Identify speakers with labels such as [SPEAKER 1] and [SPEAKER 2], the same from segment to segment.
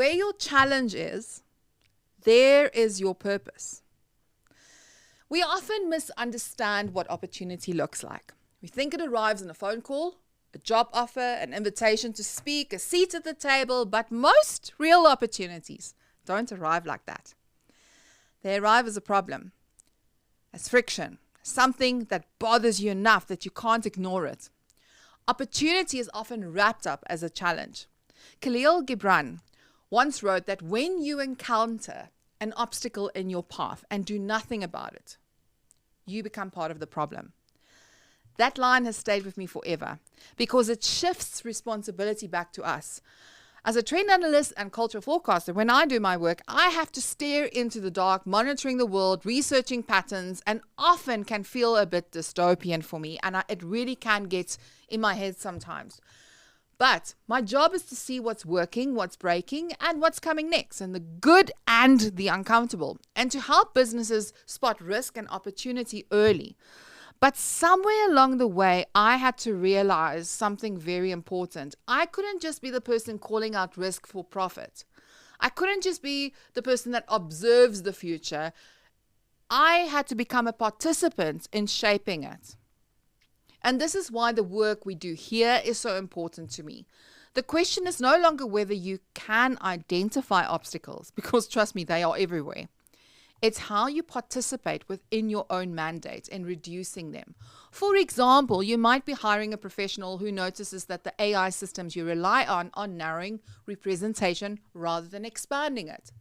[SPEAKER 1] Where your challenge is, there is your purpose. We often misunderstand what opportunity looks like. We think it arrives in a phone call, a job offer, an invitation to speak, a seat at the table, but most real opportunities don't arrive like that. They arrive as a problem, as friction, something that bothers you enough that you can't ignore it. Opportunity is often wrapped up as a challenge. Khalil Gibran once wrote that when you encounter an obstacle in your path and do nothing about it, you become part of the problem. That line has stayed with me forever because it shifts responsibility back to us. As a trend analyst and cultural forecaster, when I do my work, I have to stare into the dark, monitoring the world, researching patterns, and often can feel a bit dystopian for me, and it really can get in my head sometimes. But my job is to see what's working, what's breaking, and what's coming next, and the good and the uncomfortable, and to help businesses spot risk and opportunity early. But somewhere along the way, I had to realize something very important. I couldn't just be the person calling out risk for profit. I couldn't just be the person that observes the future. I had to become a participant in shaping it. And this is why the work we do here is so important to me. The question is no longer whether you can identify obstacles, because trust me, they are everywhere. It's how you participate within your own mandate in reducing them. For example, you might be hiring a professional who notices that the AI systems you rely on are narrowing representation rather than expanding it.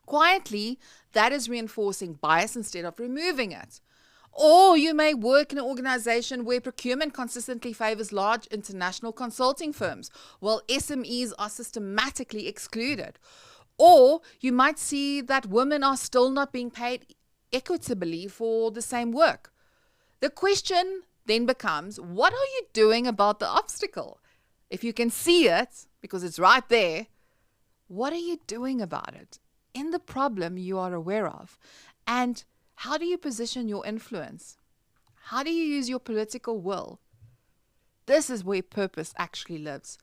[SPEAKER 1] Quietly, that is reinforcing bias instead of removing it. Or you may work in an organization where procurement consistently favors large international consulting firms, while SMEs are systematically excluded. Or you might see that women are still not being paid equitably for the same work. The question then becomes, what are you doing about the obstacle? If you can see it, because it's right there, what are you doing about it in the problem you are aware of? And how do you position your influence? How do you use your political will? This is where purpose actually lives.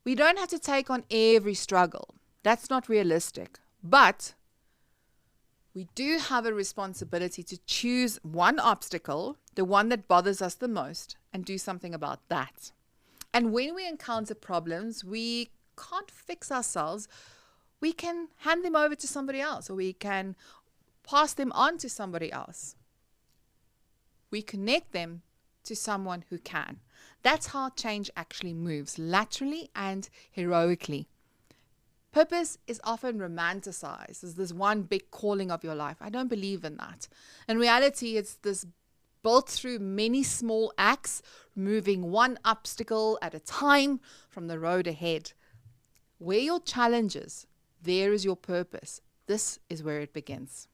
[SPEAKER 1] We don't have to take on every struggle. That's not realistic. But we do have a responsibility to choose one obstacle, the one that bothers us the most, and do something about that. And when we encounter problems we can't fix ourselves, we can hand them over to somebody else, or we can pass them on to somebody else. We connect them to someone who can. That's how change actually moves, laterally and heroically. Purpose is often romanticized as this one big calling of your life. I don't believe in that. In reality, it's this built through many small acts, removing one obstacle at a time from the road ahead. Where your challenge is, there is your purpose. This is where it begins.